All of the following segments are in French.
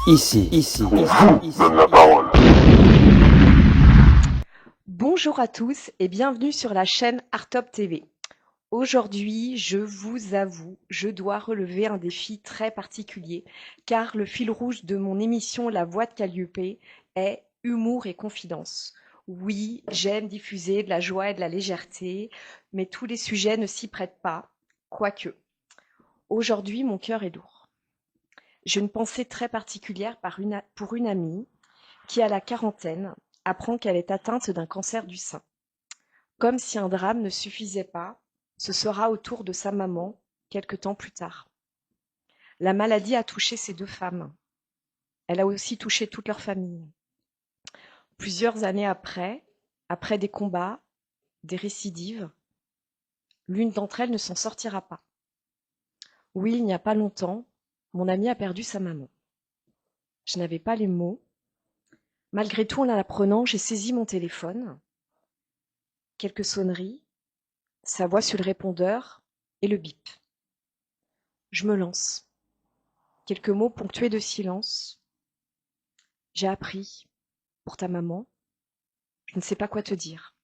Donne la parole. Bonjour à tous et bienvenue sur la chaîne Artop TV. Aujourd'hui, je vous avoue, je dois relever un défi très particulier car le fil rouge de mon émission La Voix de Calliope est humour et confidence. Oui, j'aime diffuser de la joie et de la légèreté, mais tous les sujets ne s'y prêtent pas, quoique. Aujourd'hui, mon cœur est lourd. J'ai une pensée très particulière pour une amie qui, à la quarantaine, apprend qu'elle est atteinte d'un cancer du sein. Comme si un drame ne suffisait pas, ce sera au tour de sa maman, quelque temps plus tard. La maladie a touché ces deux femmes. Elle a aussi touché toute leur famille. Plusieurs années après des combats, des récidives, l'une d'entre elles ne s'en sortira pas. Oui, il n'y a pas longtemps, mon amie a perdu sa maman. Je n'avais pas les mots. Malgré tout, en l'apprenant, j'ai saisi mon téléphone. Quelques sonneries, sa voix sur le répondeur et le bip. Je me lance. Quelques mots ponctués de silence. J'ai appris, pour ta maman, je ne sais pas quoi te dire.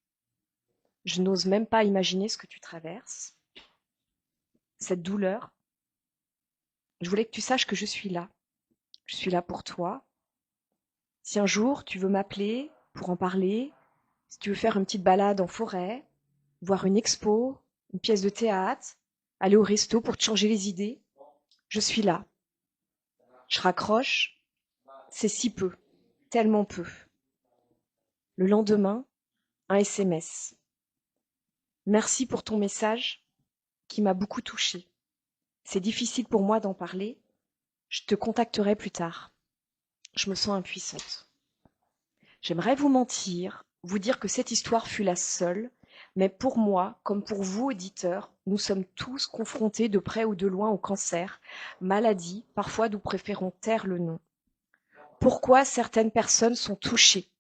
Je n'ose même pas imaginer ce que tu traverses. Cette douleur, je voulais que tu saches que je suis là. Je suis là pour toi. Si un jour tu veux m'appeler pour en parler, si tu veux faire une petite balade en forêt, voir une expo, une pièce de théâtre, aller au resto pour te changer les idées, je suis là. Je raccroche, c'est si peu, tellement peu. Le lendemain, un SMS. Merci pour ton message qui m'a beaucoup touchée. C'est difficile pour moi d'en parler. Je te contacterai plus tard. Je me sens impuissante. J'aimerais vous mentir, vous dire que cette histoire fut la seule, mais pour moi, comme pour vous, auditeurs, nous sommes tous confrontés de près ou de loin au cancer, maladie, parfois nous préférons taire le nom. Pourquoi certaines personnes sont touchées?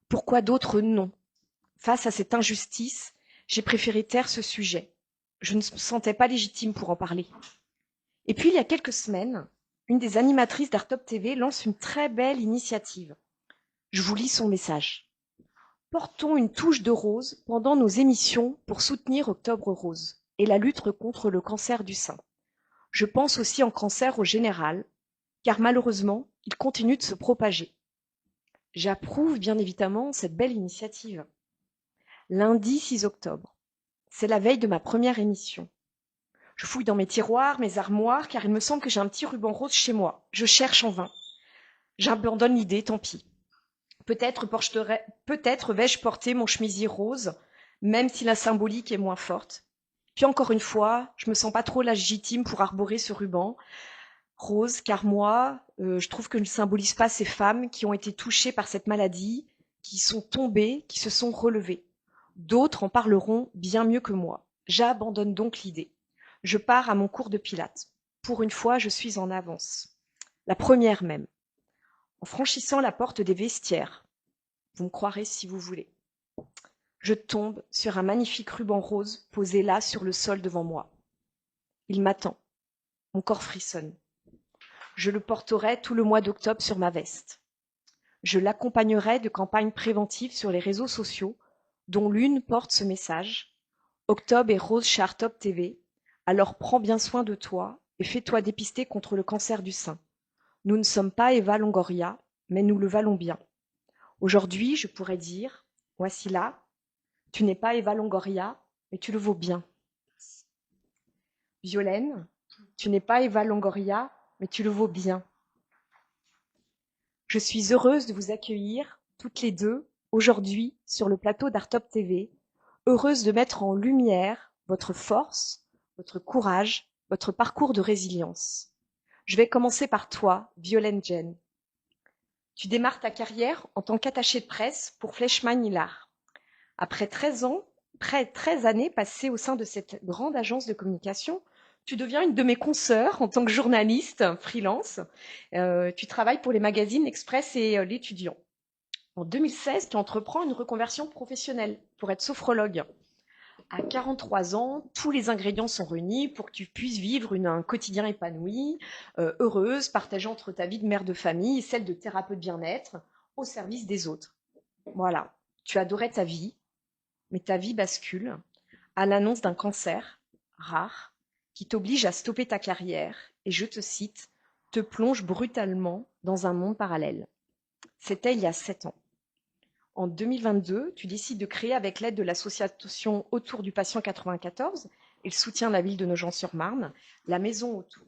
Pourquoi d'autres non? Face à cette injustice, j'ai préféré taire ce sujet. Je ne me sentais pas légitime pour en parler. Et puis, il y a quelques semaines, une des animatrices d'Artop TV lance une très belle initiative. Je vous lis son message. Portons une touche de rose pendant nos émissions pour soutenir Octobre Rose et la lutte contre le cancer du sein. Je pense aussi en cancer au général, car malheureusement, il continue de se propager. J'approuve bien évidemment cette belle initiative. Lundi 6 octobre, c'est la veille de ma première émission. Je fouille dans mes tiroirs, mes armoires, car il me semble que j'ai un petit ruban rose chez moi. Je cherche en vain. J'abandonne l'idée, tant pis. Peut-être vais-je porter mon chemisier rose, même si la symbolique est moins forte. Puis encore une fois, je me sens pas trop légitime pour arborer ce ruban rose, car moi, je trouve que je ne symbolise pas ces femmes qui ont été touchées par cette maladie, qui sont tombées, qui se sont relevées. D'autres en parleront bien mieux que moi. J'abandonne donc l'idée. Je pars à mon cours de pilates. Pour une fois, je suis en avance. La première même. En franchissant la porte des vestiaires, vous me croirez si vous voulez, je tombe sur un magnifique ruban rose posé là sur le sol devant moi. Il m'attend. Mon corps frissonne. Je le porterai tout le mois d'octobre sur ma veste. Je l'accompagnerai de campagnes préventives sur les réseaux sociaux, dont l'une porte ce message. Octobre est rose chez Artop TV, alors prends bien soin de toi et fais-toi dépister contre le cancer du sein. Nous ne sommes pas Eva Longoria, mais nous le valons bien. Aujourd'hui, je pourrais dire, voici là, tu n'es pas Eva Longoria, mais tu le vaux bien. Violaine, tu n'es pas Eva Longoria, mais tu le vaux bien. Je suis heureuse de vous accueillir, toutes les deux, aujourd'hui, sur le plateau d'Artop TV, heureuse de mettre en lumière votre force, votre courage, votre parcours de résilience. Je vais commencer par toi, Violaine Jen. Tu démarres ta carrière en tant qu'attachée de presse pour Fleischmann-Hillard. Après 13 années passées au sein de cette grande agence de communication, tu deviens une de mes consoeurs en tant que journaliste freelance. Tu travailles pour les magazines L'Express et L'Étudiant. En 2016, tu entreprends une reconversion professionnelle pour être sophrologue. À 43 ans, tous les ingrédients sont réunis pour que tu puisses vivre un quotidien épanoui, heureuse, partageant entre ta vie de mère de famille et celle de thérapeute bien-être au service des autres. Voilà, tu adorais ta vie, mais ta vie bascule à l'annonce d'un cancer rare qui t'oblige à stopper ta carrière et, je te cite, te plonge brutalement dans un monde parallèle. C'était il y a 7 ans. En 2022, tu décides de créer avec l'aide de l'association Autour du patient 94 et le soutien de la ville de Nogent-sur-Marne, la Maison Autour.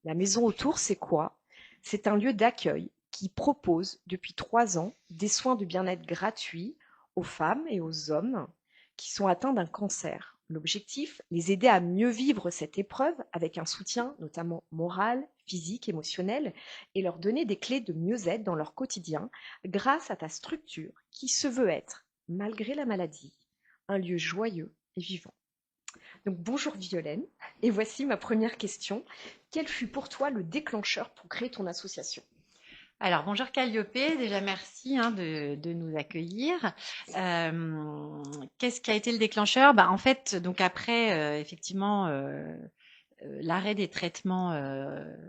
La Maison Autour, c'est quoi? C'est un lieu d'accueil qui propose depuis 3 ans des soins de bien-être gratuits aux femmes et aux hommes qui sont atteints d'un cancer. L'objectif, les aider à mieux vivre cette épreuve avec un soutien notamment moral, physique, émotionnel et leur donner des clés de mieux-être dans leur quotidien grâce à ta structure qui se veut être, malgré la maladie, un lieu joyeux et vivant. Donc bonjour Violaine, et voici ma première question. Quel fut pour toi le déclencheur pour créer ton association? Alors, bonjour Calliope, déjà merci de nous accueillir. Qu'est-ce qui a été le déclencheur? En fait, donc après, effectivement, l'arrêt des traitements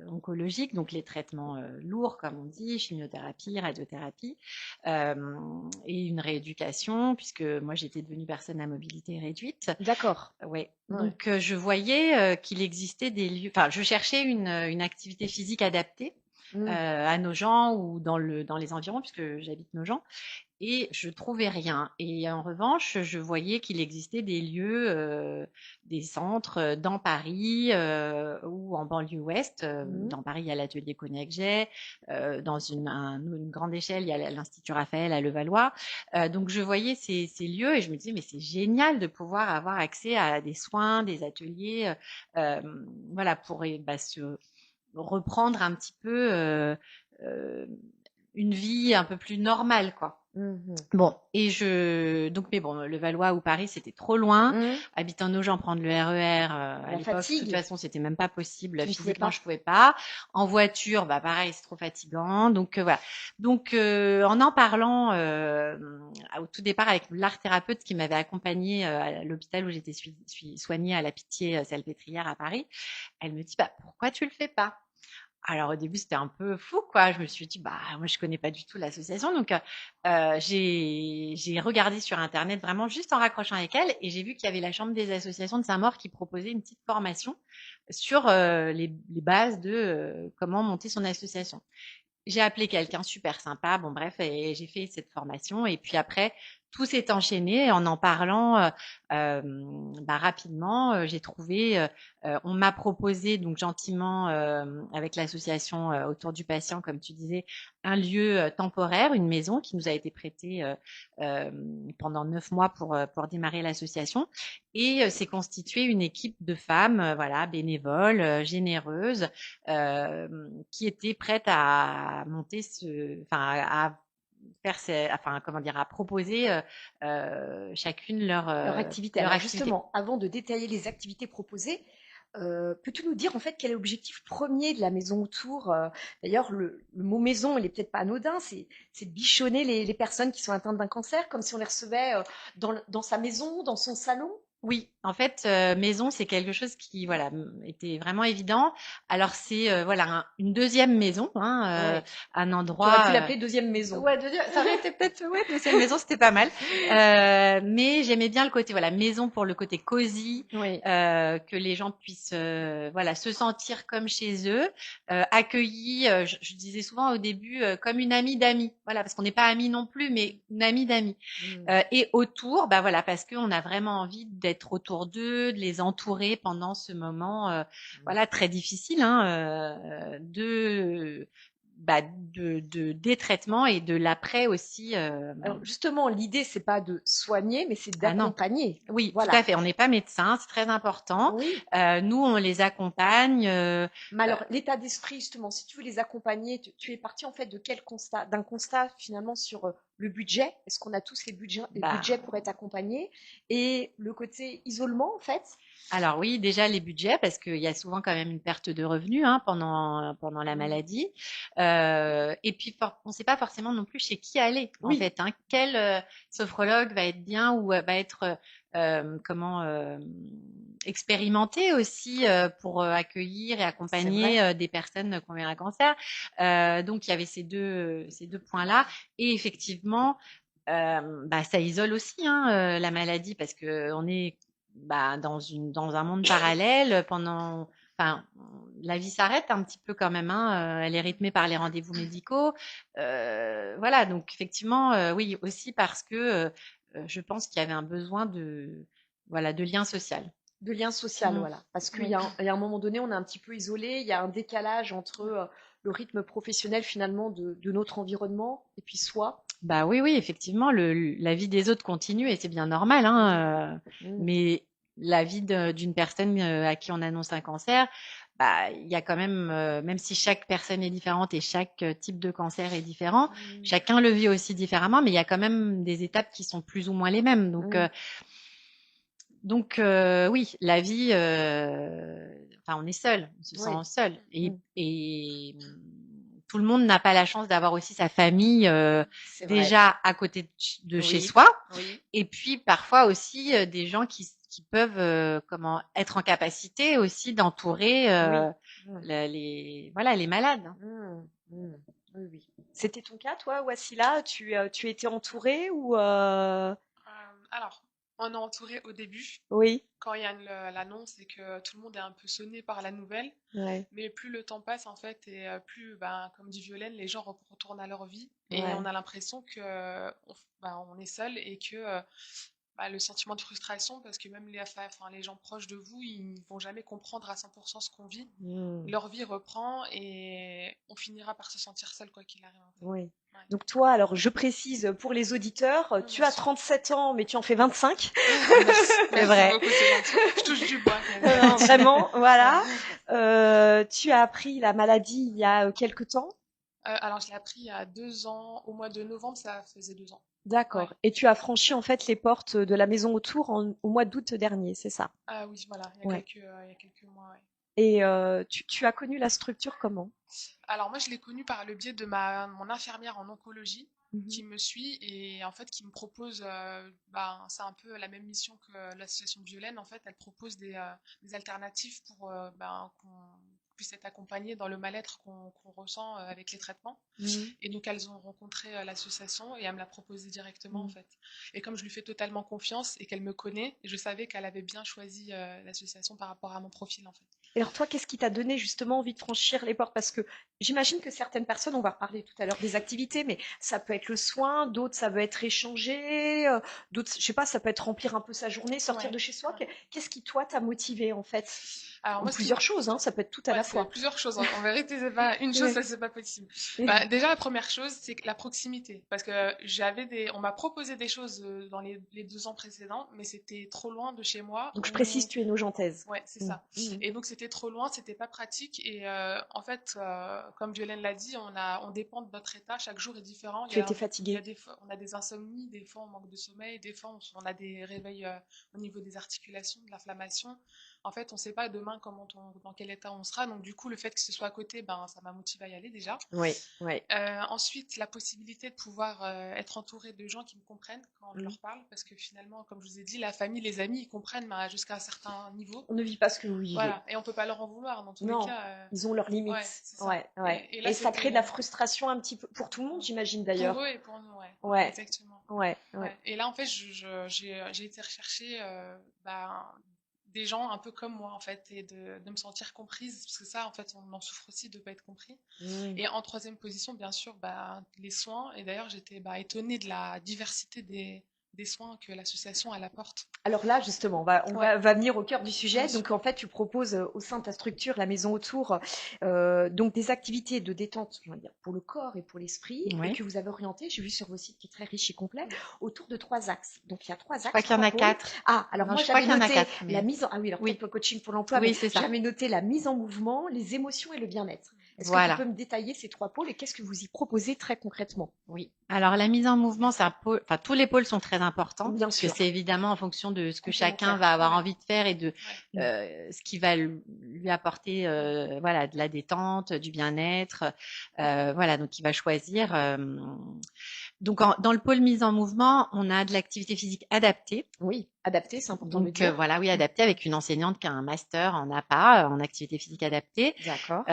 oncologiques, donc les traitements lourds, comme on dit, chimiothérapie, radiothérapie, et une rééducation, puisque moi j'étais devenue personne à mobilité réduite. D'accord. Ouais. Ouais. Donc je voyais qu'il existait des lieux, enfin je cherchais une activité physique adaptée à Nogent ou dans les environs, puisque j'habite Nogent, et je trouvais rien. Et en revanche, je voyais qu'il existait des lieux, des centres dans Paris ou en banlieue ouest. Mhm. Dans Paris, il y a l'atelier Connect-J, dans une grande échelle, il y a l'Institut Raphaël à Levallois. Donc je voyais ces lieux et je me disais, mais c'est génial de pouvoir avoir accès à des soins, des ateliers, voilà, pour se reprendre un petit peu euh, une vie un peu plus normale, quoi. Mhm. Bon, mais bon, le Valois ou Paris, c'était trop loin. Mhm. Habitant Nogent, prendre le RER, à La l'époque, de toute fatigue, façon, c'était même pas possible. tu ne pouvais Physiquement, pas. je pouvais pas. En voiture, pareil, c'est trop fatigant. Donc, voilà. Donc, en parlant, au tout départ avec l'art thérapeute qui m'avait accompagnée à l'hôpital où j'étais soignée à la Pitié-Salpêtrière à Paris, elle me dit, pourquoi tu le fais pas? Alors au début, c'était un peu fou, quoi. Je me suis dit: moi je connais pas du tout l'association». Donc j'ai regardé sur internet vraiment juste en raccrochant avec elle et j'ai vu qu'il y avait la chambre des associations de Saint-Maur qui proposait une petite formation sur, les bases de, comment monter son association. J'ai appelé quelqu'un super sympa, bon bref, et j'ai fait cette formation. Et puis après, tout s'est enchaîné en parlant rapidement. J'ai trouvé, on m'a proposé donc gentiment avec l'association Autour du patient, comme tu disais, un lieu temporaire, une maison qui nous a été prêtée euh, pendant 9 mois pour démarrer l'association. Et s'est constituée une équipe de femmes, voilà, bénévoles, généreuses, qui étaient prêtes à monter à faire enfin comment dire, à proposer chacune Leur activité. leur Alors activité. justement, avant de détailler les activités proposées, peux-tu nous dire en fait quel est l'objectif premier de la maison autour? D'ailleurs, le mot maison, il est peut-être pas anodin, c'est de bichonner les personnes qui sont atteintes d'un cancer, comme si on les recevait dans sa maison, dans son salon. Oui, en fait, maison, c'est quelque chose qui, voilà, était vraiment évident. Alors c'est, voilà, une deuxième maison, Ouais. un Tu aurais pu endroit. l'appeler deuxième maison. Ouais, ça aurait été peut-être, ouais, deuxième maison, c'était pas mal. Mais j'aimais bien le côté, voilà, maison pour le côté cosy, Oui. que les gens puissent, voilà, se sentir comme chez eux, accueillis. Je disais souvent au début comme une amie d'amis, voilà, parce qu'on n'est pas amis non plus, mais une amie d'amis. Mm. Et autour, voilà, parce qu'on a vraiment envie d'être autour d'eux, de les entourer pendant ce moment, voilà, très difficile, des traitements et de l'après aussi. Alors justement, l'idée, c'est pas de soigner, mais c'est Ah non, d'accompagner. oui, tout Voilà. à fait. On n'est pas médecin, c'est très important. Oui. Nous, on les accompagne. Mais alors, l'état d'esprit, justement, si tu veux les accompagner, tu es parti en fait de quel constat? D'un constat finalement sur le budget. Est-ce qu'on a tous les budgets Bah, pour être accompagnés? Et le côté isolement, en fait? Alors oui, déjà les budgets, parce qu'il y a souvent quand même une perte de revenus pendant la Mm. maladie. Et puis, on ne sait pas forcément non plus chez qui aller, en Oui. fait. Quel sophrologue va être bien ou va être comment expérimenter aussi pour accueillir et C'est accompagner vrai. des personnes qui ont eu un cancer. Donc il y avait ces deux points-là. Et effectivement, ça isole aussi la maladie parce que on est dans un monde parallèle pendant. Enfin, la vie s'arrête un petit peu quand même. Elle est rythmée par les rendez-vous médicaux. Voilà, donc effectivement, oui, aussi parce que je pense qu'il y avait un besoin voilà, de lien social. De lien social, Mm. voilà. Parce qu'il Oui. y a un moment donné, on est un petit peu isolé, il y a un décalage entre le rythme professionnel finalement de notre environnement et puis soi. Bah oui, oui, effectivement, la vie des autres continue et c'est bien normal, Mm. mais la vie d'une personne à qui on annonce un cancer, bah, il y a quand même, même si chaque personne est différente et chaque type de cancer est différent, Mm. chacun le vit aussi différemment, mais il y a quand même des étapes qui sont plus ou moins les mêmes. Mm. Donc oui, la vie, enfin, on est seul, on se Oui. sent seul. Mm. Et tout le monde n'a pas la chance d'avoir aussi sa famille C'est vrai. déjà à côté de chez Oui. soi. Oui. Et puis parfois aussi des gens qui peuvent comment être en capacité aussi d'entourer Oui. Mm. voilà, les malades. Mm. Mm. Oui, oui. C'était ton cas, toi, Wassila? Tu étais entourée ou Alors, on est entouré au début, Oui. quand il y a l'annonce et que tout le monde est un peu sonné par la nouvelle. Ouais. Mais plus le temps passe, en fait, et plus, ben, comme dit Violaine, les gens retournent à leur vie. Et Ouais. on a l'impression que on est seul et que le sentiment de frustration, parce que même les gens proches de vous, ils vont jamais comprendre à 100% ce qu'on vit. Mm. Leur vie reprend et on finira par se sentir seul, quoi qu'il arrive, en fait. Oui. Ouais. Donc toi, alors je précise pour les auditeurs, tu Bien as sûr. 37 ans, mais tu en fais 25. Merci, C'est merci vrai. beaucoup, c'est gentil. Je touche du bois quand même. Non, vraiment, voilà. Ouais. Tu as appris la maladie il y a quelque temps. Alors, je l'ai appris il y a 2 ans, au mois de novembre, ça faisait 2 ans. Ouais. D'accord. Et tu as franchi en fait les portes de la maison autour au mois d'août dernier, c'est ça? Ah oui, voilà, Ouais. il y a quelques mois, ouais. Et tu as connu la structure comment? Alors moi, je l'ai connu par le biais de mon infirmière en oncologie Mhm. qui me suit et en fait qui me propose, c'est un peu la même mission que l'association Violaine. En fait, elle propose des alternatives pour qu'on puisse être accompagné dans le mal-être qu'on ressent avec les traitements. Mhm. Et donc, elles ont rencontré l'association et elle me l'a proposé directement, en Mhm. fait. Et comme je lui fais totalement confiance et qu'elle me connaît, je savais qu'elle avait bien choisi l'association par rapport à mon profil, en fait. Et alors toi, qu'est-ce qui t'a donné justement envie de franchir les portes? Parce que j'imagine que certaines personnes, on va reparler tout à l'heure des activités, mais ça peut être le soin, d'autres ça veut être échanger, d'autres, je sais pas, ça peut être remplir un peu sa journée, sortir Ouais, de chez soi. ouais. Qu'est-ce qui toi t'a motivé en fait? Alors Ou moi, ce qui plusieurs choses, hein, ça peut être tout à Ouais, la c'est fois. plusieurs choses. En vérité, c'est pas une chose, ça c'est pas possible. Déjà, la première chose, c'est que la proximité. Parce que on m'a proposé des choses dans les 2 ans précédents, mais c'était trop loin de chez moi. Donc je précise, tu es nogentaise. Ouais, c'est Mm. ça. Mm. Et donc c'était trop loin, c'était pas pratique. Et en fait, comme Violaine l'a dit, on dépend de notre état. Chaque jour est différent. Tu étais Il y a fatiguée. des fois, on a des insomnies, des fois on manque de sommeil, des fois on a des réveils au niveau des articulations, de l'inflammation. En fait, on sait pas demain dans quel état on sera. Donc du coup, le fait que ce soit à côté, ben ça m'a motivé à y aller déjà. Oui, oui. Ensuite, la possibilité de pouvoir être entouré de gens qui me comprennent quand je Mm. leur parle, parce que finalement, comme je vous ai dit, la famille, les amis, ils comprennent jusqu'à un certain niveau. On ne vit pas ce que vous vivez. Voilà, et on peut pas leur en vouloir dans tous les Non, cas. ils ont leurs Ouais, limites. c'est ça. Ouais, ouais. Et là, Et ça crée de la c'était frustration un petit peu pour tout le monde, j'imagine d'ailleurs. pour eux et pour nous, ouais, ouais, Ouais, exactement. ouais, ouais. Ouais. Et là, en fait, j'ai été rechercher des gens un peu comme moi, en fait, et de me sentir comprise, parce que ça, en fait, on en souffre aussi de ne pas être compris. Mm. Et en troisième position, bien sûr, les soins. Et d'ailleurs, j'étais étonnée de la diversité des soins que l'association elle apporte. Alors là, justement, Ouais, va venir au cœur du sujet. bien sûr. Donc, en fait, tu proposes au sein de ta structure, la maison autour, donc des activités de détente, on va dire, pour le corps et pour l'esprit, et Oui. que vous avez orienté, j'ai vu sur vos sites qui est très riche et complet, autour de 3 axes. Donc, il y a trois Je crois axes, qu'il y en trois a pôles. 4. Ah, alors Non, moi, je crois j'avais qu'il y en a noté 4, la mais mise en, ah oui, alors oui, peut-être le coaching pour l'emploi, mais oui, c'est ça. j'avais noté la mise en mouvement, les émotions et le bien-être. Est-ce que tu Voilà. peux me détailler ces 3 pôles et qu'est-ce que vous y proposez très concrètement? Oui. Alors la mise en mouvement, c'est un pôle, enfin tous les pôles sont très importants, Bien puisque sûr, c'est évidemment en fonction de ce que chacun complémentaire. va avoir Ouais, envie de faire et de ouais. Mm. ce qui va lui apporter, voilà, de la détente, du bien-être, voilà, donc il va choisir. Donc dans le pôle mise en mouvement, on a de l'activité physique adaptée. Oui. Adapté, c'est important de le Donc dire. voilà, oui, adapté avec une enseignante qui a un master en APA, en activité physique adaptée. D'accord.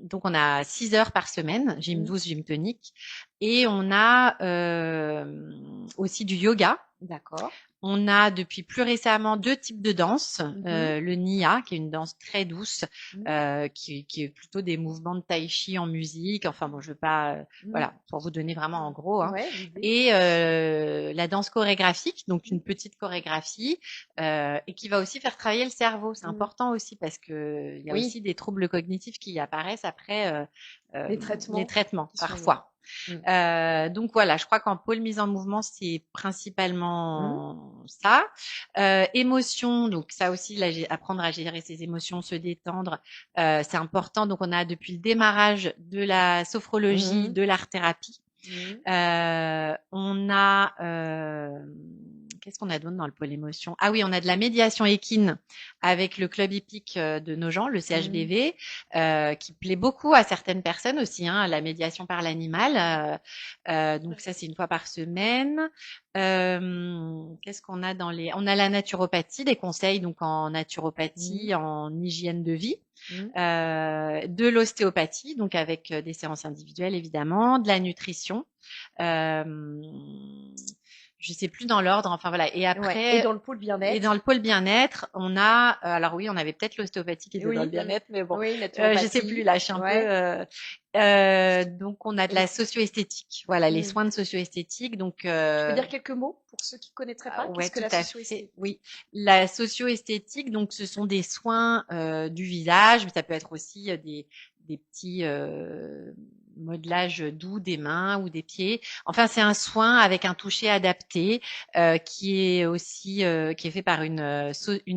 Donc on a 6 heures par semaine, gym Mmh. douce, gym tonique, et on a aussi du yoga. D'accord. On a depuis plus récemment 2 types de danse. Mmh. Le Nia, qui est une danse très douce, Mmh. qui est plutôt des mouvements de tai chi en musique. Enfin bon, je veux pas, Mmh. voilà, pour vous donner vraiment en gros, hein. Ouais, l'idée. Et la danse chorégraphique, donc une petite chorégraphie, et qui va aussi faire travailler le cerveau. C'est Mmh. important aussi parce que il y a Oui, aussi des troubles cognitifs qui apparaissent après les les traitements traitements, qui sont parfois. Donc voilà, je crois qu'en pôle mise en mouvement, c'est Mmh. principalement ça. Émotions, donc ça aussi, là, apprendre à gérer ses émotions, se détendre, c'est important. Donc on a depuis le démarrage de la sophrologie, Mmh. de l'art-thérapie. Mmh. On a qu'est-ce qu'on a d'autre dans le pôle émotion? Ah oui, on a de la médiation équine avec le club hippique de Nogent, le Mmh. CHBV, qui plaît beaucoup à certaines personnes aussi, hein, la médiation par l'animal. Donc ça, c'est une fois par semaine. Qu'est-ce qu'on a dans les... On a la naturopathie, des conseils donc en Mmh. naturopathie, en hygiène de vie. Mmh. De l'ostéopathie, donc avec des séances individuelles évidemment, de la nutrition. Euh, je sais plus dans l'ordre, enfin voilà. Et Ouais. Et après, dans le pôle et bien-être? dans le pôle bien-être, on a, alors oui, on avait peut-être l'ostéopathie qui était dans le Oui. bien-être, mais bon, Oui, je sais plus naturopathie. là, je suis un peu. Ouais. Donc on a de Et la socio-esthétique, voilà, les mmh. soins de socio-esthétique. Donc Tu peux dire quelques mots pour ceux qui connaîtraient pas? ouais, Qu'est-ce que tout la à fait. socio-esthé? Oui, la socio-esthétique, donc ce sont des soins du visage, mais ça peut être aussi des petits modelages doux des mains ou des pieds. Enfin, c'est un soin avec un toucher adapté qui est aussi qui est fait par une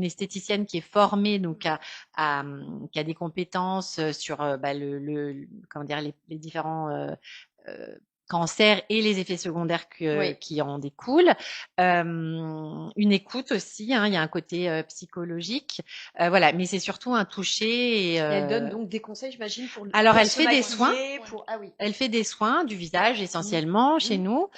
esthéticienne qui est formée donc qui a des compétences sur bah, comment dire les différents euh, cancers et les effets secondaires Oui. qui en découlent. Une écoute aussi, hein, il y a un côté psychologique. Voilà, mais c'est surtout un toucher. Et elle donne donc des conseils, j'imagine, Alors, pour elle se fait des soins. maquiller, Ouais. pour... Ah oui. Elle fait des soins du visage Mmh. essentiellement chez Mmh. nous.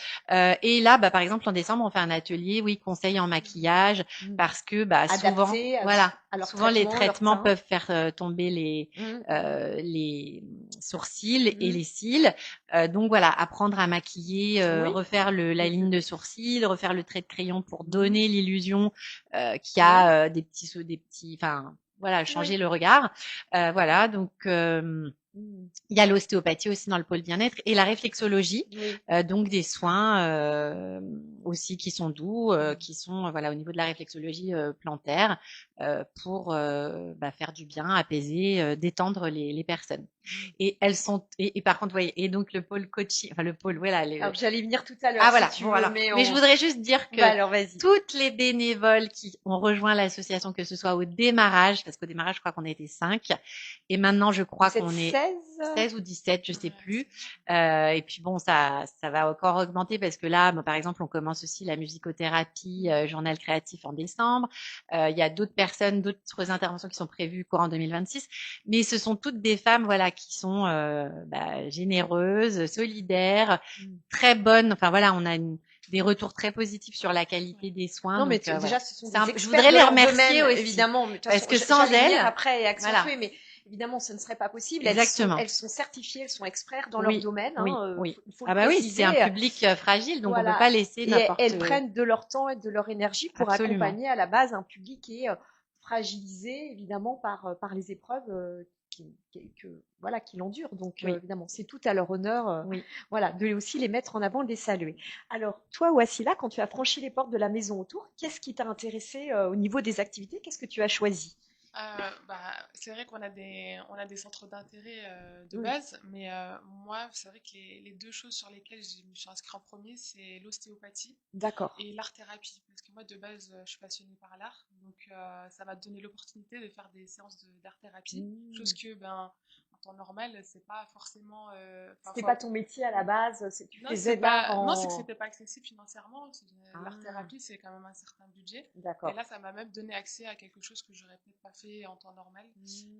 Et là, bah, par exemple, en décembre, on fait un atelier, oui, conseil en maquillage, Mmh. parce que bah, souvent, Adapté voilà, à leur souvent les traitement, leur traitements teint. peuvent faire tomber Mmh. les sourcils et Mmh. les cils. Donc voilà, apprendre à maquiller, Oui. refaire la ligne de sourcil, refaire le trait de crayon pour Mmh. donner l'illusion qu'il y Oui. a des petits, enfin voilà, changer Oui. le regard. Voilà, donc Mmh. il y a l'ostéopathie aussi dans le pôle bien-être et la réflexologie, Oui. donc des soins aussi qui sont doux, qui sont voilà au niveau de la réflexologie plantaire pour bah, faire du bien, apaiser, détendre les personnes. Et elles sont et par contre, voyez, et donc le pôle coaching, enfin le pôle voilà Alors j'allais venir tout à ah l'heure si voilà, tu bon veux, alors, mais je voudrais juste dire Bah que alors vas-y. toutes les bénévoles qui ont rejoint l'association, que ce soit au démarrage, parce qu'au démarrage, je crois qu'on était 5, et maintenant, je crois Vous êtes qu'on est 16? 16 ou 17, je sais Ouais, plus. Et puis bon, ça va encore augmenter parce que là, par exemple, on commence aussi la musicothérapie, journal créatif en décembre. Il y a d'autres personnes, d'autres interventions qui sont prévues courant 2026. Mais ce sont toutes des femmes, voilà, qui sont bah, généreuses, solidaires, Mmh. très bonnes. Enfin voilà, on a des retours très positifs sur la qualité ouais. des soins. Non, mais Donc voilà. déjà, ce sont des Je experts voudrais de les leur remercier domaine, aussi. évidemment. Mais de toute Parce façon, que sans j'allais venir elles, après et voilà, accentuer, mais évidemment, ce ne serait pas possible. exactement. Elles sont certifiées, elles sont experts dans leur Oui, domaine, oui, hein, oui. il faut le Ah bah oui, c'est un préciser. public fragile, donc on peut Voilà. pas laisser Et n'importe. elles prennent de leur temps et de leur énergie pour Absolument. accompagner à la base un public qui est fragilisé, évidemment, par les épreuves voilà, qui l'endurent. Donc, Oui, évidemment, c'est tout à leur honneur, oui. voilà, de aussi les mettre en avant, de les saluer. Alors, toi, Wassila, quand tu as franchi les portes de la maison autour, qu'est-ce qui t'a intéressé au niveau des activités? Qu'est-ce que tu as choisi? Bah, c'est vrai on a des centres d'intérêt de Oui, base, mais moi, c'est vrai que les deux choses sur lesquelles je me suis inscrite en premier, c'est l'ostéopathie d'accord. et l'art-thérapie. Parce que moi, de base, je suis passionnée par l'art, donc ça m'a donné l'opportunité de faire des séances d'art-thérapie, chose Mmh. que ben, en temps normal, c'est pas forcément. C'était pas ton métier à la base, tu Non, faisais de l'art non, c'est que en... c'était pas accessible financièrement. L'art Ah, thérapie, c'est quand même un certain budget. Et d'accord. là, ça m'a même donné accès à quelque chose que j'aurais peut-être pas fait en temps normal.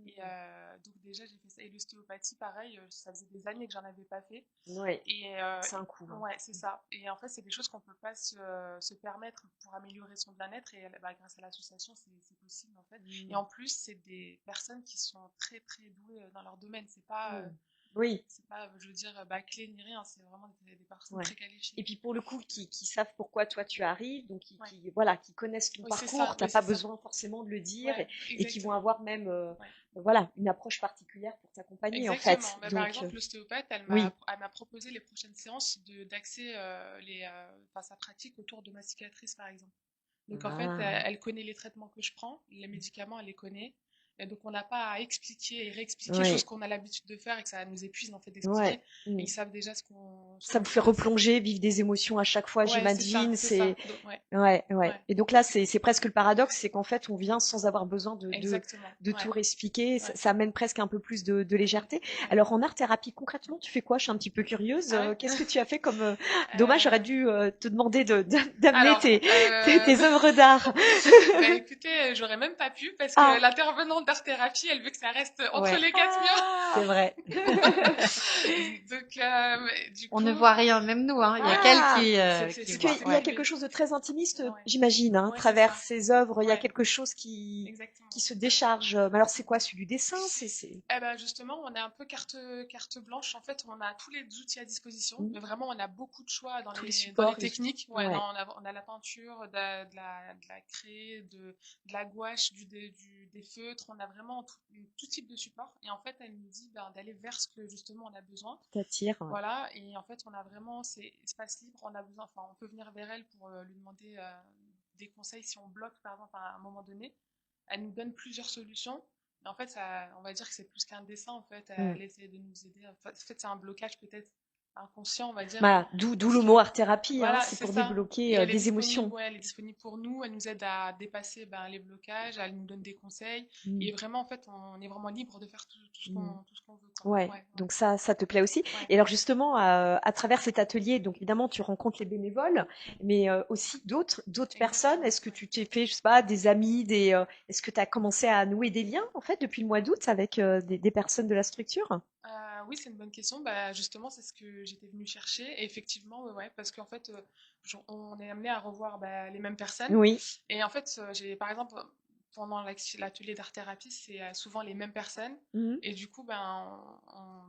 Et Hmm. donc déjà, j'ai fait ça. Et l'ostéopathie, pareil, ça faisait des années que j'en avais pas fait. Oui, Et c'est un coup, hein. ouais, c'est ça. Et en fait, c'est des choses qu'on peut pas se permettre pour améliorer son bien-être. Et bah, grâce à l'association, c'est possible en fait. Et Hmm. en plus, c'est des personnes qui sont très très douées dans leur domaine. Hmm. Oui, C'est pas, je veux dire, bâclé ni rien. C'est vraiment des personnes ouais. très qualifiées. Et puis pour le coup, qui savent pourquoi toi tu arrives, donc Ouais. voilà, qui connaissent ton Oui, c'est ça. parcours, Oui, t'as pas c'est ça. besoin forcément de le dire, Ouais, et qui vont exactement. avoir même Ouais. voilà, une approche particulière pour t'accompagner en Exactement. fait. Mais par Donc exemple, l'ostéopathe, oui. elle m'a proposé les prochaines séances d'axer enfin, sa pratique autour de ma cicatrice, par exemple. Donc en fait, Ah, elle connaît les traitements que je prends, les médicaments, elle les connaît. Et donc on n'a pas à expliquer et réexpliquer, chose ouais, qu'on a l'habitude de faire et que ça nous épuise en fait ouais. d'expliquer. Et Hmm. ils savent déjà ce Ça qu'on vous fait fait. replonger, vivre des émotions à chaque fois, Ouais, j'imagine. c'est ça. C'est Donc, ouais, ouais, ouais. ouais, Et donc là, c'est presque le paradoxe, c'est qu'en fait, on vient sans avoir besoin exactement. de tout Ouais, réexpliquer. ouais, Ça amène presque un peu plus de légèreté. ouais. Alors, en art thérapie, concrètement, tu fais quoi? Je suis un petit peu curieuse. Ah ouais. Qu'est-ce que tu as fait comme dommage, j'aurais Euh, dû te demander d'amener alors, tes œuvres d'art. bah écoutez, j'aurais même pas pu parce que Ah, l'intervenante d'art thérapie, elle veut que ça reste entre ouais, les quatre c'est murs. vrai. Donc, du On ne coup, voit rien, même nous, hein. Il y a qu'elle Ah, c'est qui parce voit. qu'il y a Ouais. quelque particulier. chose de très intimiste, Ouais, j'imagine, hein, à ouais, c'est travers ça. ces œuvres, il y a Ouais, quelque chose qui exactement. se Ouais. décharge. Mais alors, c'est quoi, c'est du dessin? Eh ben justement, on est un peu carte blanche. En fait, on a tous les outils à disposition, Hmm, mais vraiment, on a beaucoup de choix tous les dans les supports, les outils. techniques. Ouais, non, Ouais. on a la peinture, de la craie, de la gouache, des feutres. On a vraiment tout type de support. Et en fait, elle nous dit ben, d'aller vers ce que justement on a besoin. T'attires. Ouais. Voilà. Et en fait, on a vraiment ces espaces libres. On a besoin, enfin, on peut venir vers elle pour lui demander des conseils si on bloque, par exemple, à un moment donné. Elle nous donne plusieurs solutions. Et en fait, ça, on va dire que c'est plus qu'un dessin, en fait. Hmm. Elle essaie de nous aider. En fait, c'est un blocage peut-être inconscient, on va dire. Voilà, d'où Parce le que, mot art thérapie, hein, voilà, c'est c'est pour ça. débloquer Et elle est des disponible, émotions. ouais, elle est disponible pour nous. Elle nous aide à dépasser ben, les blocages. Elle nous donne des conseils. Hmm, Et vraiment, en fait, on est vraiment libre de faire hmm. tout ce qu'on veut, quoi. Ouais, Ouais, donc ça te plaît aussi. ouais, Et alors justement, à travers cet atelier, donc évidemment, tu rencontres les bénévoles, ouais. mais aussi d'autres personnes. Exactement. Est-ce que Ouais. tu t'es fait, je sais pas, des amis, est-ce que tu as commencé à nouer des liens en fait depuis le mois d'août avec des personnes de la structure? Oui, c'est une bonne question. Bah, justement, c'est ce que j'étais venue chercher. Et effectivement, ouais, ouais, parce qu'en fait, on est amené à revoir bah, les mêmes personnes. Oui. Et en fait, j'ai, par exemple, pendant l'atelier d'art-thérapie, c'est souvent les mêmes personnes. Mhm. Et du coup, ben,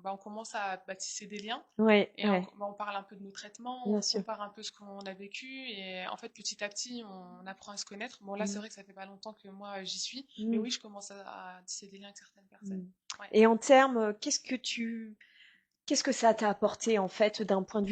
ben, on commence à tisser des liens. Ouais, Et ouais, ben, on parle un peu de nos traitements, bien on sûr. compare un peu ce qu'on a vécu. Et en fait, petit à petit, on apprend à se connaître. Bon, là, c'est Mhm. vrai que ça fait pas longtemps que moi, j'y suis. Mais Mhm. oui, je commence à tisser des liens avec certaines personnes. Mhm. Ouais. Et en termes, qu'est-ce que ça t'a apporté en fait d'un point de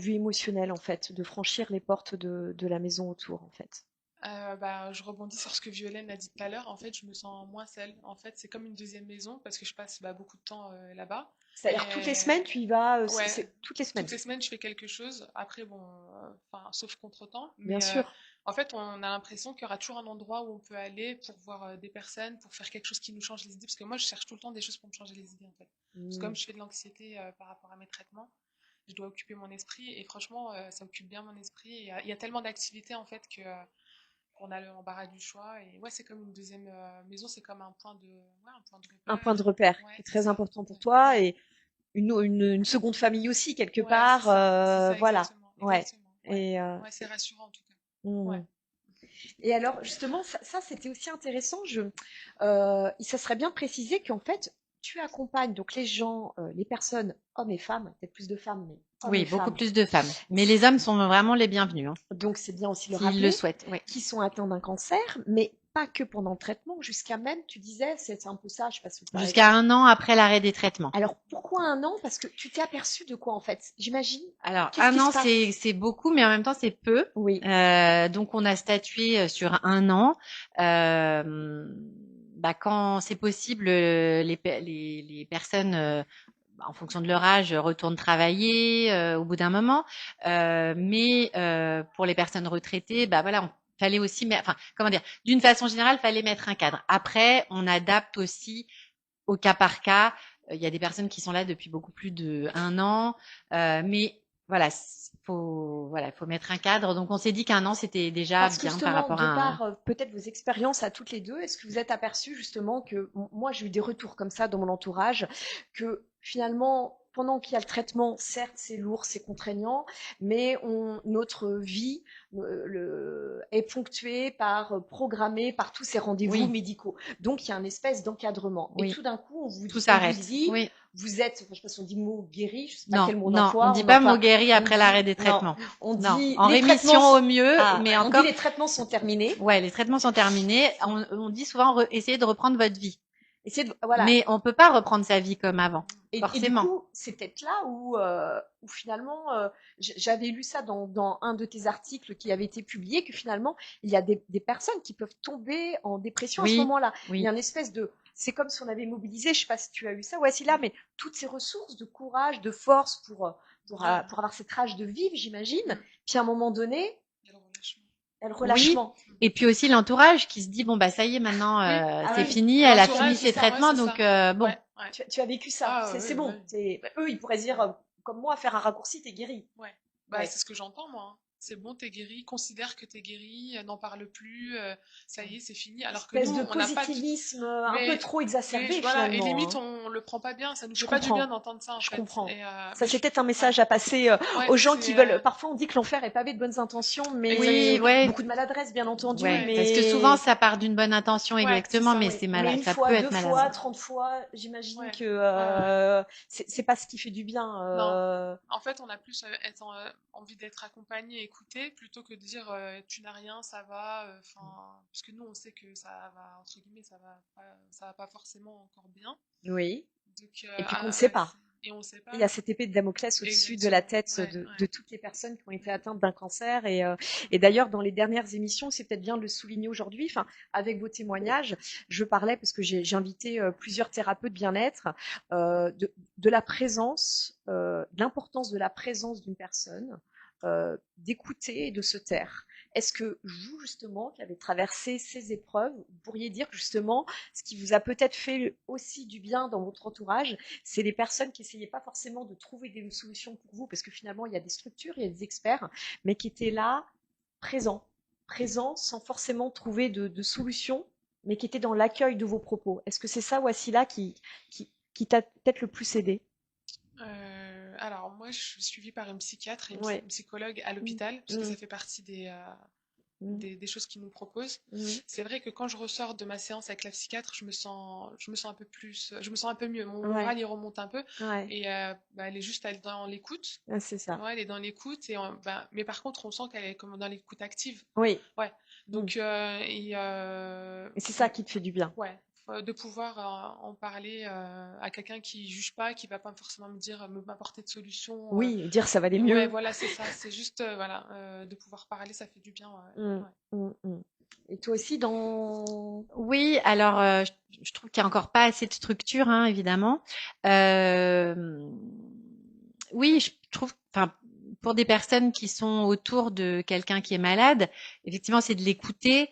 vue émotionnel en fait, de franchir les portes de la maison autour en fait? Bah, je rebondis sur ce que Violaine a dit tout à l'heure. En fait, je me sens moins seule. En fait, c'est comme une deuxième maison parce que je passe bah, beaucoup de temps là-bas. C'est-à-dire toutes les Et semaines, tu y vas, ouais, c'est toutes les semaines, toutes les semaines, je fais quelque chose. Après, bon, enfin, sauf contretemps. bien Mais sûr. en fait, on a l'impression qu'il y aura toujours un endroit où on peut aller pour voir des personnes, pour faire quelque chose qui nous change les idées. Parce que moi, je cherche tout le temps des choses pour me changer les idées, en fait. Parce que Mm. comme je fais de l'anxiété par rapport à mes traitements, je dois occuper mon esprit. Et franchement, ça occupe bien mon esprit. Et il y a tellement d'activités, en fait, que on a l'embarras du choix. Et ouais, c'est comme une deuxième maison, c'est comme un point de Un point repère. de repère qui Ouais, est c'est très ça. important pour Ouais, toi ouais, et une seconde famille aussi quelque ouais, c'est part, ça. C'est ça, voilà, exactement. ouais. Exactement. Ouais. Et Ouais, c'est rassurant en tout cas. mm. Ouais. Et alors, justement, c'était aussi intéressant. Ça serait bien de préciser qu'en fait, tu accompagnes donc les gens, les personnes, hommes et femmes, peut-être plus de femmes, mais hommes et Oui, beaucoup femmes. plus de femmes. Mais les hommes sont vraiment les bienvenus, hein, Donc, c'est bien aussi de le s'ils le rappeler, souhaitent. Oui. qui sont atteints d'un cancer, mais pas que pendant le traitement, jusqu'à même, tu disais, c'est un peu ça, je sais pas si vous parlez. Jusqu'à 1 an après l'arrêt des traitements. Alors, pourquoi un an? Parce que tu t'es aperçu de quoi, en fait? J'imagine. Alors, Qu'est-ce un qui se an, passe? c'est beaucoup, mais en même temps, c'est peu. Oui. Donc, on a statué sur 1 an. Bah, quand c'est possible, les personnes, en fonction de leur âge, retournent travailler au bout d'un moment. Mais pour les personnes retraitées, bah voilà, fallait aussi, enfin, comment dire, d'une façon générale, fallait mettre un cadre. Après, on adapte aussi au cas par cas il y a des personnes qui sont là depuis beaucoup plus d'1 an, mais voilà, faut mettre un cadre. Donc on s'est dit qu'1 an, c'était déjà Parce que bien par justement, rapport de à un par peut-être vos expériences à toutes les deux, est-ce que vous êtes aperçu justement que, moi j'ai eu des retours comme ça dans mon entourage, que finalement, pendant qu'il y a le traitement, certes c'est lourd, c'est contraignant, mais notre vie est ponctuée programmée par tous ces rendez-vous oui, médicaux. Donc il y a une espèce d'encadrement. Et oui, tout d'un coup, tout on vous s'arrête. dit, Oui. vous êtes, enfin, je sais pas si on dit mot guéri, je sais pas Non, quel mot on non, on emploie, dit pas mot guéri on après l'arrêt dit, des non, traitements. on Non, dit en les traitements, rémission au mieux, mais on dit encore les traitements sont terminés. ouais, les traitements sont terminés. On dit souvent essayez de reprendre votre vie. Voilà. Mais on peut pas reprendre sa vie comme avant, Et du forcément. coup, c'est peut-être là où finalement, j'avais lu ça dans un de tes articles qui avait été publié, que finalement, il y a des personnes qui peuvent tomber en dépression à ce Oui, moment-là. Il y oui, a une espèce de... C'est comme si on avait mobilisé, je sais pas si tu as eu ça, ouais, c'est là, mais toutes ces ressources de courage, de force Ouais. pour avoir cette rage de vivre, j'imagine. Mm. Puis à un moment donné, Il y a le relâchement. il y a le oui. relâchement. Et puis aussi l'entourage qui se dit bon bah ça y est maintenant Oui, Ah c'est oui, fini, elle a fini l'entourage, vécu c'est ses ça. ça, ouais, traitements c'est donc ça. bon. Ouais, ouais. Tu as vécu ça. Ah, C'est ouais, bon. ouais, Eux, ils pourraient se dire, comme moi, faire un raccourci, t'es guéri. ouais. Bah, Ouais. c'est ce que j'entends, moi, hein. C'est bon, t'es guéri, considère que t'es guéri, n'en parle plus, ça y est, c'est fini. Alors que nous, Espèce de on n'a pas du... positivisme un peu Mais, trop exacerbé voilà, et finalement, limite, hein. on le prend pas bien, ça nous Je fait pas du bien comprends, d'entendre ça, en je fait. comprends. Et, Ça, c'est peut-être un ouais, message à passer ouais, aux gens qui c'est... veulent. Parfois, on dit que l'enfer est pavé de bonnes intentions, Oui, mais ouais, beaucoup de maladresse, bien entendu. ouais, parce que souvent Mais ça part d'une bonne intention ouais, c'est exactement, ça. mais oui, c'est mais malade, une ça fois, peut être deux fois, maladroit. 30 fois, j'imagine Ouais, que ouais, ouais. c'est pas ce qui fait du bien. Non. En fait, on a plus envie d'être accompagné, écouté, plutôt que de dire tu n'as rien, ça va. Enfin, parce que nous, on sait que ça va, entre guillemets, ça va pas forcément encore bien. Oui. Donc, Et puis qu'on ne sait pas. et on sait Il y a pas. cette épée de Damoclès au-dessus de la Exactement. tête Ouais, de ouais. toutes les personnes qui ont été atteintes d'un cancer. Et d'ailleurs, dans les dernières émissions, c'est peut-être bien de le souligner aujourd'hui, enfin, avec vos témoignages, je parlais, parce que j'ai invité plusieurs thérapeutes bien-être, de la présence, de l'importance de la présence d'une personne, d'écouter et de se taire. Est-ce que vous, justement, qui avez traversé ces épreuves, vous pourriez dire que justement, ce qui vous a peut-être fait aussi du bien dans votre entourage, c'est les personnes qui essayaient pas forcément de trouver des solutions pour vous, parce que finalement, il y a des structures, il y a des experts, mais qui étaient là, présents, présents, sans forcément trouver de solution, mais qui étaient dans l'accueil de vos propos. Est-ce que c'est ça, Wassila, qui t'a peut-être le plus aidé? Alors, moi, je suis suivie par une psychiatre et Ouais. une psychologue à Mm, l'hôpital, puisque mm, ça fait partie mm, des choses qu'ils nous proposent. mm. C'est vrai que quand je ressors de ma séance avec la psychiatre, je me sens un peu plus, je me sens un peu mieux. Mon Ouais, moral, il remonte un peu. ouais, Et bah, elle est juste dans l'écoute. ah, c'est ça. Ouais, elle est dans l'écoute. Bah, mais par contre, on sent qu'elle est comme dans l'écoute active. Oui, Ouais. mm. Donc, Et c'est ça qui te fait du bien. ouais, de pouvoir en parler à quelqu'un qui juge pas, qui va pas forcément me dire, m'apporter de solutions. Oui, dire ça va aller Ouais, mieux. voilà, c'est ça. C'est juste, voilà, de pouvoir parler, ça fait du bien. Mm, Ouais. mm, mm. Et toi aussi, dans... Oui, alors je trouve qu'il y a encore pas assez de structure, hein, évidemment. Euh, oui, je trouve, enfin, pour des personnes qui sont autour de quelqu'un qui est malade, effectivement, c'est de l'écouter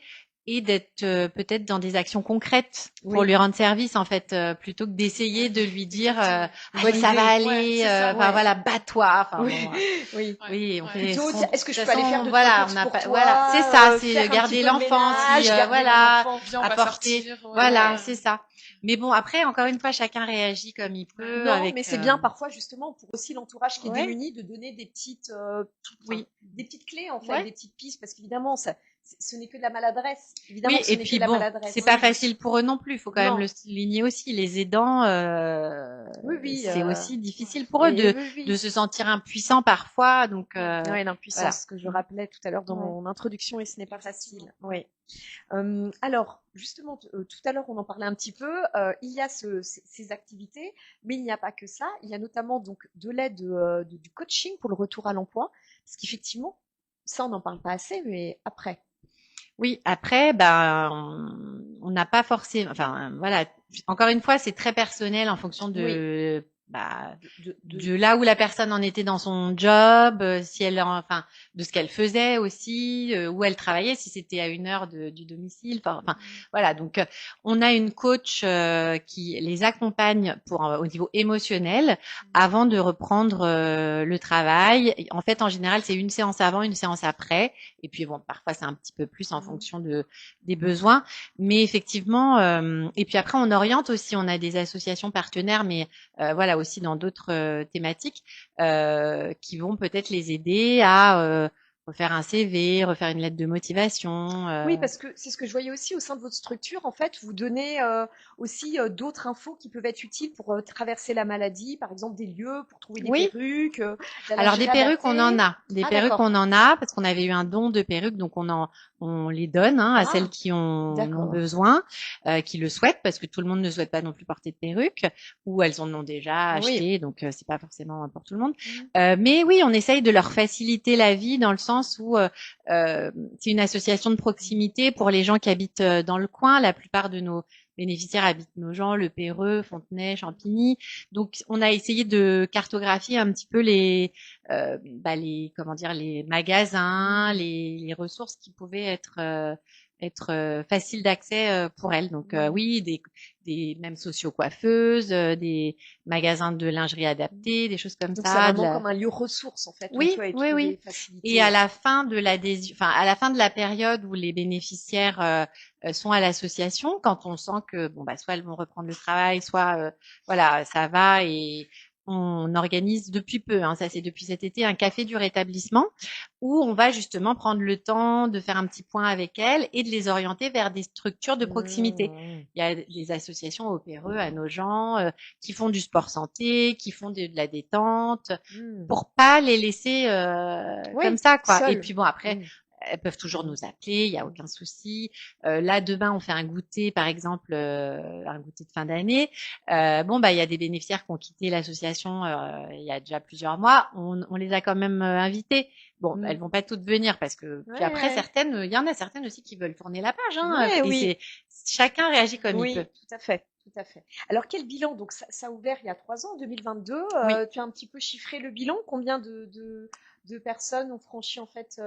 et d'être peut-être dans des actions concrètes pour Oui, lui rendre service, en fait, plutôt que d'essayer Ouais, de lui dire, exactement. allez, bonne ça va idée. Ouais, aller, c'est ça. enfin Ouais. voilà, bats-toi. Enfin Oui, bon, oui. Ouais, oui, on ouais. fait Plutôt, ce qu'on. De est-ce que toute je peux aller faire façon, 2-3 voilà, on courses n'a pour pas. Voilà, c'est toi, ça, c'est faire un petit garder peu le l'enfant, si ménage, garder voilà, l'enfant. Viens, on va apporter. sortir. Ouais, Voilà, Ouais. c'est ça. Mais bon, après, encore une fois, chacun réagit comme il ouais, peut, Non, mais avec. c'est bien parfois justement pour aussi l'entourage qui est Ouais, démuni de donner des petites, enfin, oui, des petites clés en fait, ouais. des petites pistes, parce qu'évidemment, ce n'est que de la maladresse. Évidemment Oui, que ce et n'est que puis de la bon, c'est maladresse. pas facile pour eux non plus. Il faut quand même le Non, souligner aussi. Les aidants, oui, oui, c'est aussi ouais, difficile pour eux et oui, de oui. se sentir impuissants parfois. Donc ouais, Ouais, voilà. l'impuissance que je Mm. rappelais tout à l'heure dans Ouais. mon introduction, et ce n'est pas effectivement. facile. Ouais. Oui. Alors, justement, tout à l'heure, on en parlait un petit peu. Il y a ces activités, mais il n'y a pas que ça. Il y a notamment donc de l'aide du coaching pour le retour à l'emploi, parce qu'effectivement, ça, on n'en parle pas assez, mais après. Oui, après, ben, on n'a pas forcément. Enfin, voilà. Encore une fois, c'est très personnel en fonction Oui, de là où la personne en était dans son job, si elle, enfin, de ce qu'elle faisait aussi, où elle travaillait, si c'était à 1 heure du domicile. Enfin, voilà. Donc, on a une coach qui les accompagne au niveau émotionnel avant de reprendre le travail. En fait, en général, c'est une séance avant, une séance après. Et puis, bon, parfois, c'est un petit peu plus en fonction des besoins. Mais effectivement, et puis après, on oriente aussi. On a des associations partenaires, mais voilà, aussi dans d'autres thématiques qui vont peut-être les aider à refaire un CV, refaire une lettre de motivation. Oui, parce que c'est ce que je voyais aussi au sein de votre structure. En fait, vous donnez aussi d'autres infos qui peuvent être utiles pour traverser la maladie, par exemple des lieux pour trouver des Oui. perruques, de la Alors des lingerie perruques, on en adaptée. a. Des Ah, perruques, d'accord. on en a parce qu'on avait eu un don de perruques, donc on les donne à celles Ah, qui en ont d'accord. besoin, qui le souhaitent, parce que tout le monde ne souhaite pas non plus porter de perruque, ou elles en ont déjà Oui. acheté, donc c'est pas forcément pour tout le monde. Mais oui, on essaye de leur faciliter la vie dans le sens où c'est une association de proximité pour les gens qui habitent dans le coin. La plupart de nos bénéficiaires habitent Nogent, Le Perreux, Fontenay, Champigny. Donc, on a essayé de cartographier un petit peu comment dire, les magasins, les ressources qui pouvaient être faciles d'accès pour elles. Donc, oui, des mêmes socio-coiffeuses, des magasins de lingerie adaptée, des choses comme Donc c'est ça. vraiment comme un lieu ressource en fait. On Oui, peut y oui, trouver oui. Et facilité. à la fin de à la fin de la période où les bénéficiaires sont à l'association, quand on sent que bon bah soit elles vont reprendre le travail, soit voilà ça va, et on organise depuis peu, hein, ça c'est depuis cet été, un café du rétablissement où on va justement prendre le temps de faire un petit point avec elles et de les orienter vers des structures de proximité. Il y a des associations au Perreux, à Nogent, qui font du sport santé, qui font de la détente, pour pas les laisser comme Oui, ça, quoi. Et seul. puis bon, après, elles peuvent toujours nous appeler, il y a aucun souci. Là, demain, on fait un goûter, par exemple, un goûter de fin d'année. Bon, bah, il y a des bénéficiaires qui ont quitté l'association il y a déjà plusieurs mois. On les a quand même invitées. Bon, elles vont pas toutes venir parce que puis Ouais, après ouais. certaines, il y en a certaines aussi qui veulent tourner la page, hein. Ouais, Et oui. chacun réagit comme il Oui, peut. tout à fait, tout à fait. Alors quel bilan? Donc ça a ouvert il y a 3 ans, en 2022. Oui. Tu as un petit peu chiffré le bilan? Combien de personnes ont franchi en fait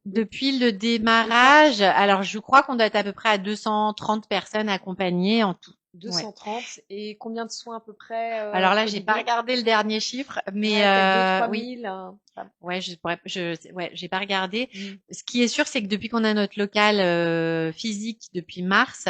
Depuis le le démarrage, alors je crois qu'on doit être à peu près à 230 personnes accompagnées en tout. Ouais. 230 et combien de soins à peu près Alors là, j'ai pas prodigués? regardé le dernier chiffre, mais Ouais, peut-être 2-3 oui. 000. Ouais, j'ai pas regardé. Ce qui est sûr, c'est que depuis qu'on a notre local physique depuis mars,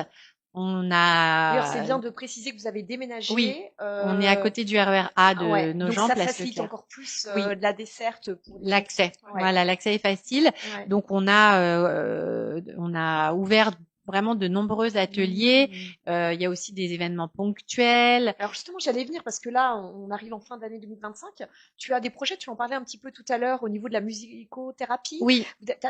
on D'ailleurs, c'est a, bien de préciser que vous avez oui, déménagé. on est à côté du RER A de Ouais, donc Nogent, ça place facilite Leclerc. encore plus Oui, de la desserte pour les gens qui. l'accès. Ouais, Voilà, l'accès est facile. ouais. Donc on a ouvert vraiment de nombreux ateliers. Il y a aussi des événements ponctuels. Alors justement, j'allais venir parce que là, on arrive en fin d'année 2025. Tu as des projets, tu en parlais un petit peu tout à l'heure au niveau de la musicothérapie. Oui,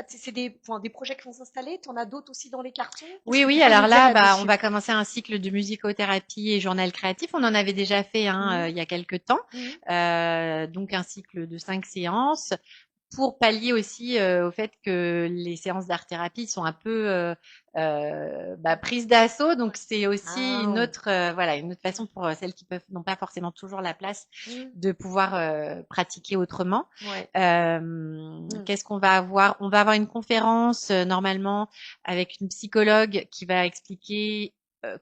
C'est des projets qui vont s'installer. Tu en as d'autres aussi dans les cartons. Qu'est-ce oui, que tu oui. peux Alors nous dire là, bah, on là-dessus? va commencer un cycle de musicothérapie et journal créatif. On en avait déjà fait il y a quelques temps. Donc un cycle de 5 séances pour pallier aussi au fait que les séances d'art-thérapie sont un peu prises d'assaut. Donc c'est aussi une autre voilà, une autre façon pour celles qui n'ont pas forcément toujours la place de pouvoir pratiquer autrement. Ouais. Qu'est-ce qu'on va avoir? On va avoir une conférence normalement avec une psychologue qui va expliquer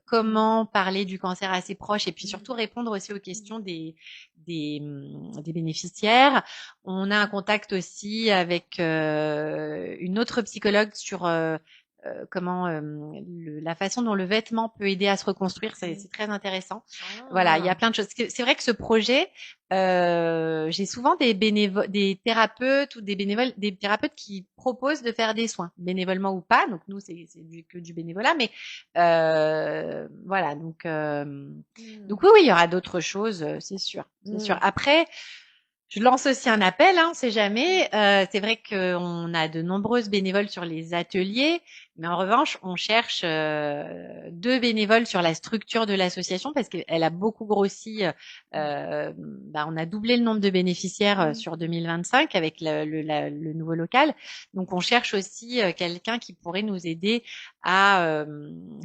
comment parler du cancer à ses proches et puis surtout répondre aussi aux questions des bénéficiaires. On a un contact aussi avec une autre psychologue sur comment la façon dont le vêtement peut aider à se reconstruire, c'est très intéressant. Voilà, il y a plein de choses. C'est vrai que ce projet, j'ai souvent des thérapeutes ou des thérapeutes qui proposent de faire des soins, bénévolement ou pas. Donc nous, c'est que du bénévolat, mais voilà. Donc oui, il y aura d'autres choses, c'est sûr, c'est sûr. Après. Je lance aussi un appel, hein, on sait jamais. C'est vrai qu'on a de nombreuses bénévoles sur les ateliers, mais en revanche, on cherche 2 bénévoles sur la structure de l'association parce qu'elle a beaucoup grossi. On a doublé le nombre de bénéficiaires sur 2025 avec le nouveau local. Donc, on cherche aussi quelqu'un qui pourrait nous aider à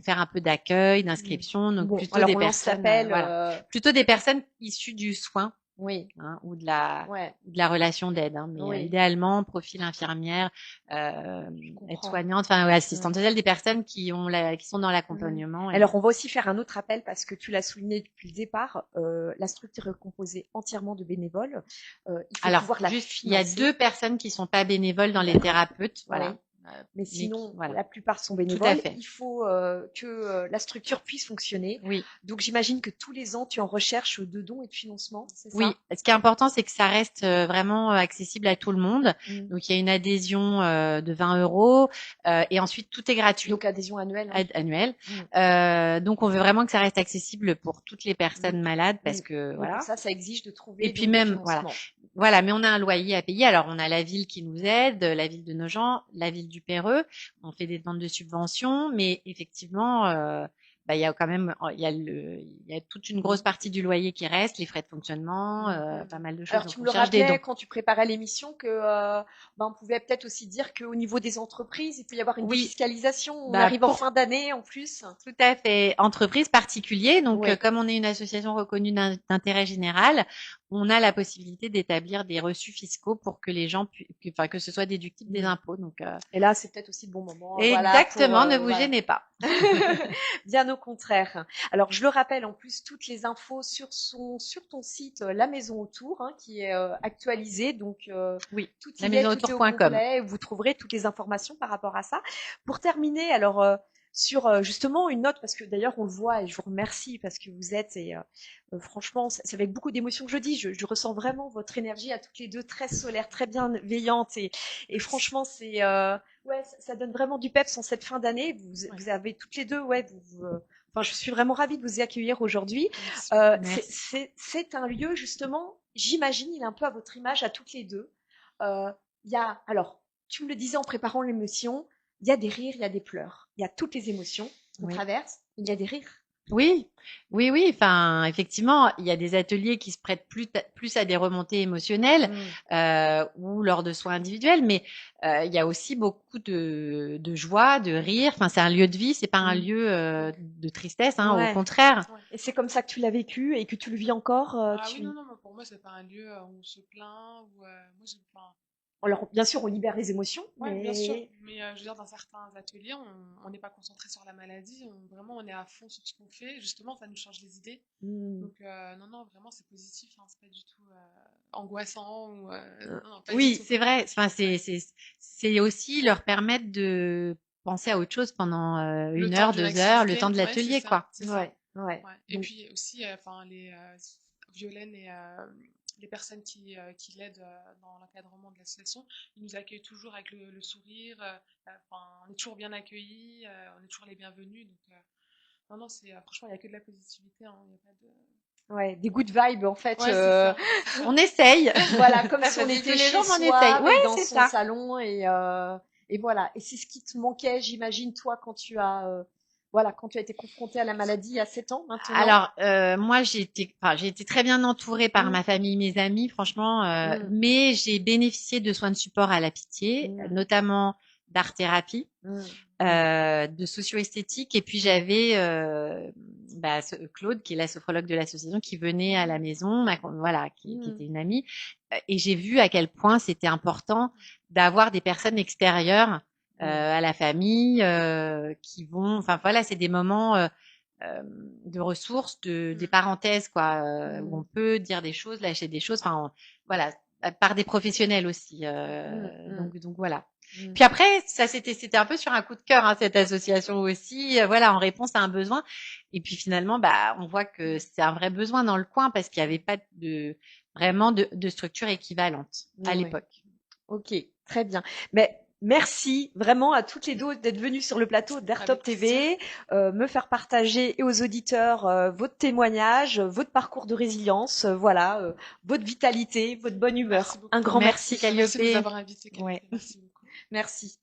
faire un peu d'accueil, d'inscription. Donc, Bon, plutôt alors des on lance personnes, l'appel. voilà, plutôt des personnes issues du soin. Oui, Hein, ou de ouais, la relation d'aide. Hein, mais oui, idéalement, profil infirmière, je comprends. aide-soignante, enfin assistante sociale, des personnes qui sont dans Mhm. l'accompagnement. Alors, on va aussi faire un autre appel parce que tu l'as souligné depuis le départ. La structure est composée entièrement de bénévoles. Il faut Alors, pouvoir la juste, il y a 2 financer. personnes qui sont pas bénévoles dans les D'accord. thérapeutes, Oui. voilà. Mais Mais sinon, voilà, la plupart sont tout à bénévoles. fait. Il faut que la structure puisse fonctionner. Oui. Donc, j'imagine que tous les ans, tu en recherches de dons et de financement, c'est ça? Oui, ce qui est important, c'est que ça reste vraiment accessible à tout le monde. Donc, il y a une adhésion de 20 € et ensuite tout est gratuit. Donc, adhésion annuelle. Hein. Annuel. Donc, on veut vraiment que ça reste accessible pour toutes les personnes malades parce que Donc, voilà. pour ça exige de trouver Et puis donc, des même financements. voilà, mais on a un loyer à payer. Alors, on a la ville qui nous aide, la ville de Nogent, la ville du Perreux. On fait des demandes de subventions, mais effectivement, il y a quand même, il y a toute une grosse partie du loyer qui reste, les frais de fonctionnement, pas mal de choses. Alors, Donc, tu me on le cherche des dons. rappelais quand tu préparais l'émission que on pouvait peut-être aussi dire qu'au niveau des entreprises, il peut y avoir une Oui. défiscalisation. On Bah, arrive en fin d'année en plus. Tout à fait. Entreprise particulier. Donc, Oui. comme on est une association reconnue d'intérêt général, on a la possibilité d'établir des reçus fiscaux pour que les gens, que ce soit déductible des impôts. Donc, Et là, c'est peut-être aussi le bon moment. exactement, Voilà, ne vous gênez pas. Bien au contraire. Alors, je le rappelle, en plus, toutes les infos sur ton site, La Maison Autour, hein, qui est actualisé. Donc, Oui, tout y est, tout est au lamaisonautour.com. complet. Vous trouverez toutes les informations par rapport à ça. Pour terminer, alors, sur justement une note, parce que d'ailleurs, on le voit et je vous remercie parce que vous êtes, et franchement, c'est avec beaucoup d'émotion que je dis, je ressens vraiment votre énergie à toutes les deux, très solaire, très bienveillante. Et franchement, c'est... ouais, ça donne vraiment du peps en cette fin d'année. Vous avez toutes les deux, ouais, enfin, je suis vraiment ravie de vous accueillir aujourd'hui. C'est un lieu, justement, j'imagine, il est un peu à votre image, à toutes les deux. Alors, tu me le disais en préparant l'émission, il y a des rires, il y a des pleurs. Il y a toutes les émotions qu'on traverse. Il y a des rires. Oui, oui, oui. Enfin, effectivement, il y a des ateliers qui se prêtent plus à des remontées émotionnelles ou lors de soins individuels, mais il y a aussi beaucoup de joie, de rire. Enfin, c'est un lieu de vie, c'est pas un lieu de tristesse, hein, au contraire. Et c'est comme ça que tu l'as vécu et que tu le vis encore. Oui, non, mais pour moi, c'est pas un lieu où on se plaint. Moi, alors, bien sûr, on libère les émotions. Oui, bien sûr. Mais je veux dire, dans certains ateliers, on n'est pas concentré sur la maladie. Vraiment, on est à fond sur ce qu'on fait. Justement, ça nous change les idées. Donc, non, vraiment, c'est positif. Hein, c'est pas du tout angoissant. Oui, c'est vrai. Enfin, c'est aussi leur permettre de penser à autre chose pendant 1 heure, 2 heures, le temps de l'atelier, quoi. Ouais. Et puis aussi, les Violaine et les personnes qui l'aident dans l'encadrement de l'association, ils nous accueillent toujours avec le sourire. On est toujours bien accueillis, on est toujours les bienvenus. Donc, non, franchement, il n'y a que de la positivité. Hein, y a pas de... Ouais, des good vibes en fait. Ouais, c'est ça. On essaye. Voilà, comme si on était chez soi, dans son ça. salon et voilà. Et c'est ce qui te manquait, j'imagine, toi, quand tu as été confrontée à la maladie il y a 7 ans maintenant. Alors, moi, j'ai été très bien entourée par ma famille, mes amis, franchement, mais j'ai bénéficié de soins de support à la Pitié, notamment d'art-thérapie, de socio-esthétique, et puis j'avais Claude, qui est la sophrologue de l'association, qui venait à la maison, qui était une amie, et j'ai vu à quel point c'était important d'avoir des personnes extérieures à la famille qui vont, enfin voilà, c'est des moments de ressources, des parenthèses quoi, où on peut dire des choses, lâcher des choses, enfin voilà, par des professionnels aussi. Donc voilà. Puis après, ça c'était un peu sur un coup de cœur hein, cette association aussi, voilà, en réponse à un besoin. Et puis finalement, on voit que c'est un vrai besoin dans le coin parce qu'il n'y avait pas vraiment de structure équivalente à l'époque. Ok, très bien. Mais Merci vraiment à toutes les deux d'être venues sur le plateau d'Airtop Avec plaisir. TV, me faire partager et aux auditeurs votre témoignage, votre parcours de résilience, voilà, votre vitalité, votre bonne Merci humeur. Un beaucoup. grand Merci merci. Merci de nous Calliope. avoir invités, Ouais. Calliope. Merci beaucoup. Merci.